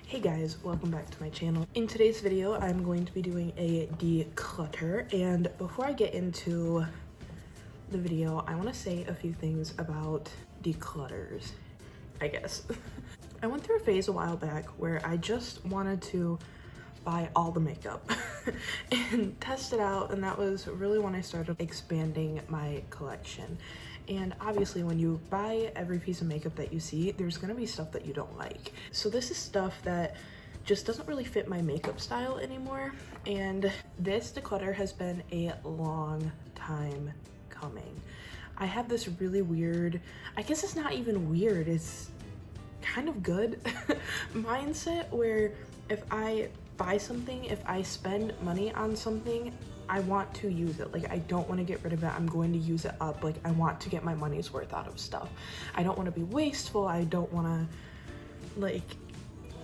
Hey guys, welcome back to my channel. In today's video, I'm going to be doing a declutter, and before I get into the video, I want to say a few things about declutters, I guess. I went through a phase a while back where I just wanted to buy all the makeup and test it out, and that was really when I started expanding my collection. And obviously when you buy every piece of makeup that you see, there's gonna be stuff that you don't like. So this is stuff that just doesn't really fit my makeup style anymore. And this declutter has been a long time coming. I have this really weird, I guess it's not even weird, it's kind of good mindset where if I buy something, if I spend money on something, I want to use it. Like, I don't want to get rid of it. I'm going to use it up. Like, I want to get my money's worth out of stuff. I don't want to be wasteful. I don't want to, like,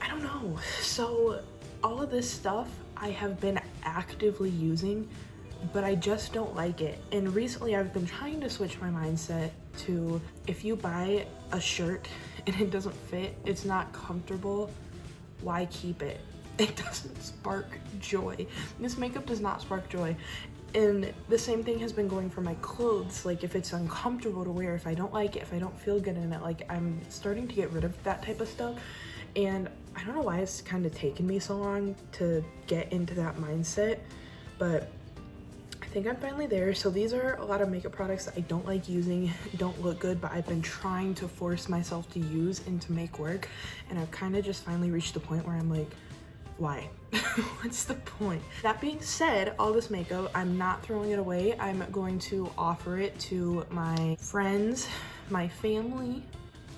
I don't know. So all of this stuff I have been actively using, but I just don't like it. And recently I've been trying to switch my mindset to, if you buy a shirt and it doesn't fit, it's not comfortable, why keep it? It doesn't spark joy. This makeup does not spark joy. And the same thing has been going for my clothes. Like, if it's uncomfortable to wear, if I don't like it, if I don't feel good in it, like, I'm starting to get rid of that type of stuff. And I don't know why it's kind of taken me so long to get into that mindset, but I think I'm finally there. So these are a lot of makeup products that I don't like using, don't look good, but I've been trying to force myself to use and to make work. And I've kind of just finally reached the point where I'm like, why? What's the point? That being said, all this makeup, I'm not throwing it away. I'm going to offer it to my friends, my family.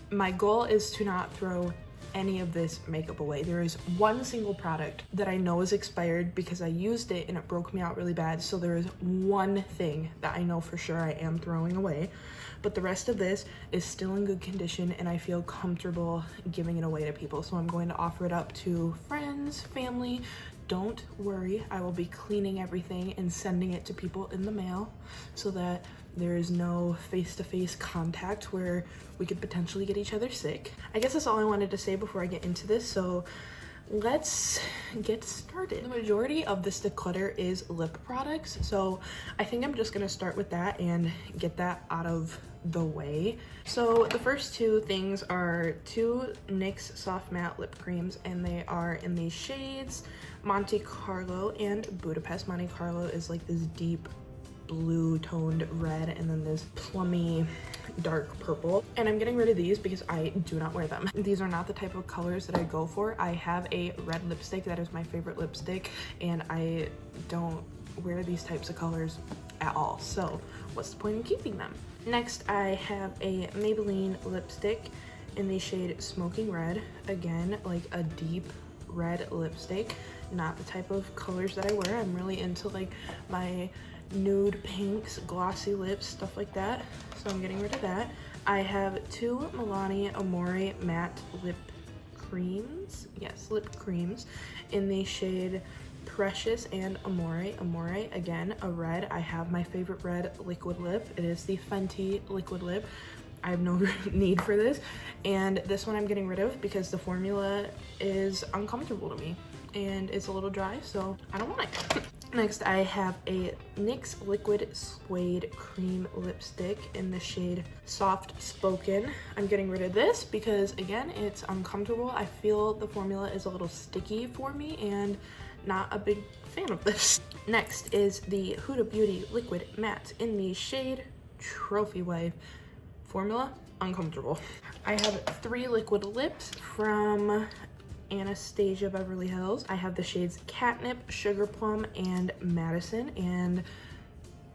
My goal is to not throw any of this makeup away. There is one single product that I know is expired because I used it and it broke me out really bad. So there is one thing that I know for sure I am throwing away, but the rest of this is still in good condition and I feel comfortable giving it away to people. So I'm going to offer it up to friends, family. Don't worry, I will be cleaning everything and sending it to people in the mail so that there is no face-to-face contact where we could potentially get each other sick. I guess that's all I wanted to say before I get into this, so let's get started. The majority of this declutter is lip products, so I think I'm just gonna start with that and get that out of the way. So the first two things are two NYX soft matte lip creams, and they are in these shades Monte Carlo and Budapest. Monte Carlo is like this deep blue toned red, and then this plummy dark purple, and I'm getting rid of these because I do not wear them. These are not the type of colors that I go for. I have a red lipstick that is my favorite lipstick, and I don't wear these types of colors at all, so what's the point in keeping them? Next, I have a Maybelline lipstick in the shade Smoking Red. Again, like a deep red lipstick, not the type of colors that I wear. I'm really into like my nude pinks, glossy lips, stuff like that, so I'm getting rid of that. I have two Milani Amore matte lip creams, yes, lip creams in the shade Precious and Amore. Amore, again, a red. I have my favorite red liquid lip. It is the Fenty liquid lip. I have no need for this, and this one I'm getting rid of because the formula is uncomfortable to me and it's a little dry, so I don't want it. Next, I have a NYX liquid suede cream lipstick in the shade Soft Spoken. I'm getting rid of this because, again, it's uncomfortable. I feel the formula is a little sticky for me and not a big fan of this. Next is the Huda Beauty liquid matte in the shade Trophy Wife. Formula, uncomfortable. I have three liquid lips from Anastasia Beverly Hills. I have the shades Catnip, Sugar Plum, and Madison, and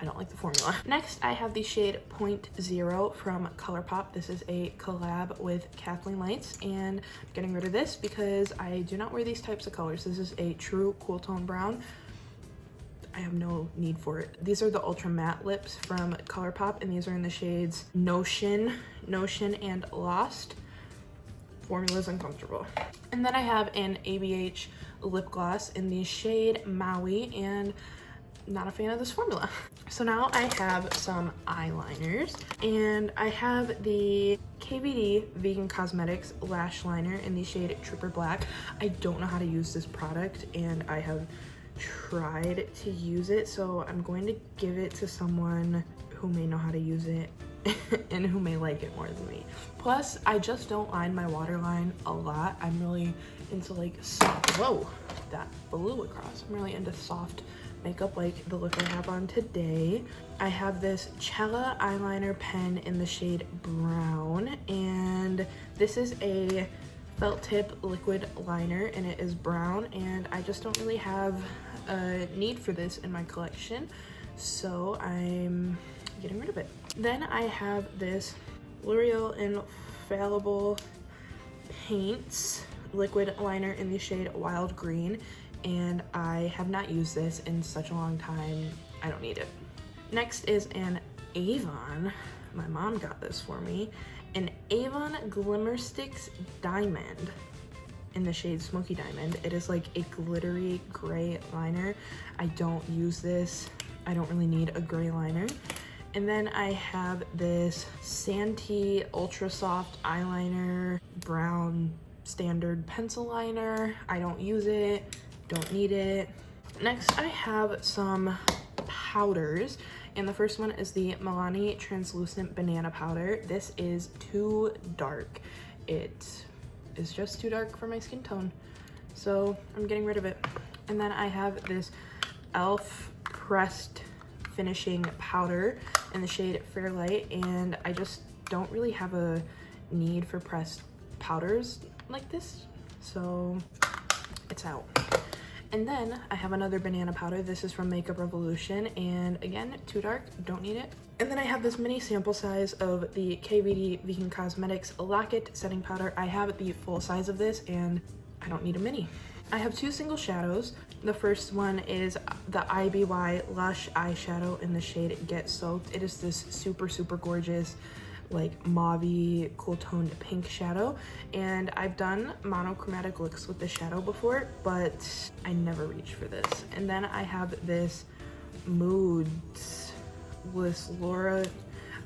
I don't like the formula. Next, I have the shade Point Zero from ColourPop. This is a collab with Kathleen Lights, and I'm getting rid of this because I do not wear these types of colors. This is a true cool tone brown. I have no need for it. These are the ultra matte lips from ColourPop, and these are in the shades Notion, and Lost. Formula's uncomfortable. And then I have an ABH lip gloss in the shade Maui, and not a fan of this formula. So now I have some eyeliners, and I have the KVD Vegan Cosmetics Lash Liner in the shade Trooper Black. I don't know how to use this product, and I have tried to use it, so I'm going to give it to someone who may know how to use it and who may like it more than me. Plus, I just don't line my waterline a lot. I'm really into like soft, whoa, that blew across. I'm really into soft makeup like the look I have on today. I have this Cella eyeliner pen in the shade Brown, and this is a felt tip liquid liner, and it is brown, and I just don't really have a need for this in my collection, so I'm getting rid of it. Then I have this L'Oreal Infallible Paints liquid liner in the shade Wild Green, and I have not used this in such a long time. I don't need it. Next is an Avon, my mom got this for me, an Avon Glimmer Sticks Diamond in the shade Smoky Diamond. It is like a glittery gray liner. I don't use this. I don't really need a gray liner. And then I have this Santee Ultra Soft Eyeliner Brown Standard Pencil Liner. I don't use it, don't need it. Next, I have some powders, and the first one is the Milani Translucent Banana Powder. This is too dark. It is just too dark for my skin tone, so I'm getting rid of it. And then I have this e.l.f. Pressed Finishing Powder in the shade Fairlight, and I just don't really have a need for pressed powders like this, so it's out. And then I have another banana powder. This is from Makeup Revolution, and again, too dark, don't need it. And then I have this mini sample size of the KVD Vegan Cosmetics Lock-It Setting Powder. I have the full size of this, and I don't need a mini. I have two single shadows. The first one is the IBY Lush eyeshadow in the shade Get Soaked. It is this super, super gorgeous, like mauve-y, cool toned pink shadow, and I've done monochromatic looks with this shadow before, but I never reach for this. And then I have this Moods with Laura,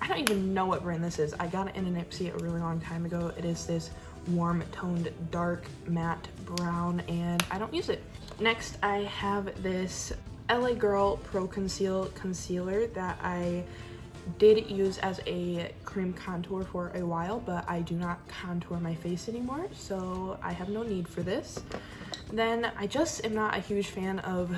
I don't even know what brand this is. I got it in an Ipsy a really long time ago. It is this warm toned dark matte brown, and I don't use it. Next, I have this LA Girl Pro Conceal concealer that I did use as a cream contour for a while, but I do not contour my face anymore, so I have no need for this. Then I just am not a huge fan of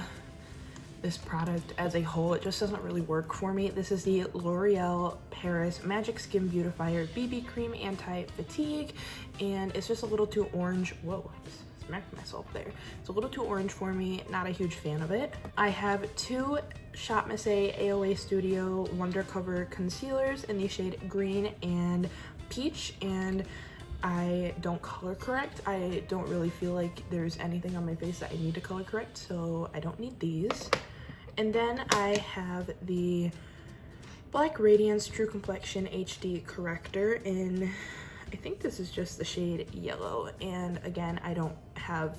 this product as a whole. It just doesn't really work for me. This is the L'Oreal Paris Magic Skin Beautifier BB Cream Anti-Fatigue, and it's just a little too orange. Whoa, I just smacked myself there. It's a little too orange for me, not a huge fan of it. I have two Shop Miss A AOA Studio Wonder Cover concealers in the shade Green and Peach, and I don't color correct. I don't really feel like there's anything on my face that I need to color correct, so I don't need these. And then I have the Black Radiance True Complexion HD Corrector in, I think this is just the shade Yellow, and again, I don't have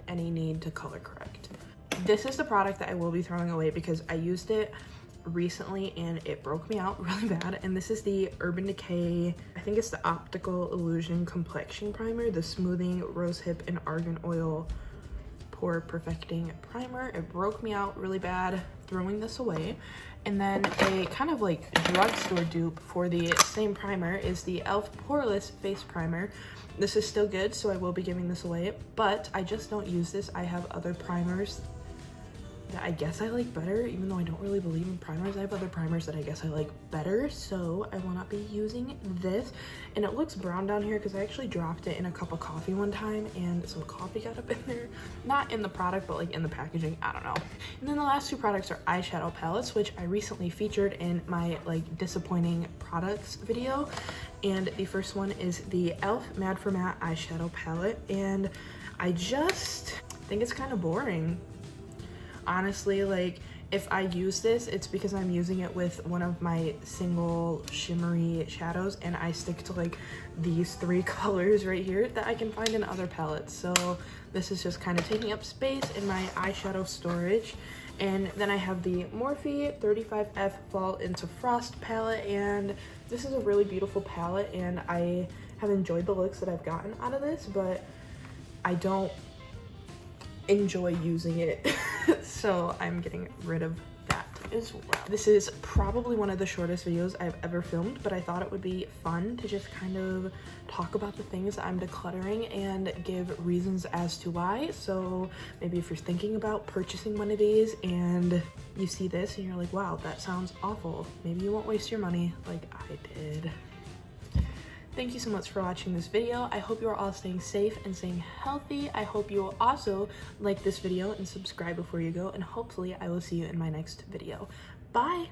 any need to color correct. This is the product that I will be throwing away because I used it recently and it broke me out really bad, and this is the Urban Decay, I think it's the Optical Illusion Complexion Primer, the Smoothing Rosehip and Argan Oil Pore Perfecting Primer. It broke me out really bad, throwing this away. And then a kind of like drugstore dupe for the same primer is the e.l.f. Poreless Face Primer. This is still good, so I will be giving this away, but I just don't use this. I have other primers that I guess I like better, even though I don't really believe in primers. I have other primers that I guess I like better, so I will not be using this. And it looks brown down here because I actually dropped it in a cup of coffee one time and some coffee got up in there. Not in the product, but like in the packaging, I don't know. And then the last two products are eyeshadow palettes, which I recently featured in my like disappointing products video. And the first one is the e.l.f. Mad for Matte eyeshadow palette, and I just think it's kind of boring. Honestly, like, if I use this, it's because I'm using it with one of my single shimmery shadows, and I stick to like these 3 colors right here that I can find in other palettes. So this is just kind of taking up space in my eyeshadow storage. And then I have the Morphe 35F Fall into Frost palette, and this is a really beautiful palette, and I have enjoyed the looks that I've gotten out of this, but I don't enjoy using it. So I'm getting rid of that as well. This is probably one of the shortest videos I've ever filmed, but I thought it would be fun to just kind of talk about the things I'm decluttering and give reasons as to why. So maybe if you're thinking about purchasing one of these and you see this and you're like, wow, that sounds awful, maybe you won't waste your money like I did. Thank you so much for watching this video. I hope you are all staying safe and staying healthy. I hope you will also like this video and subscribe before you go, and hopefully I will see you in my next video. Bye!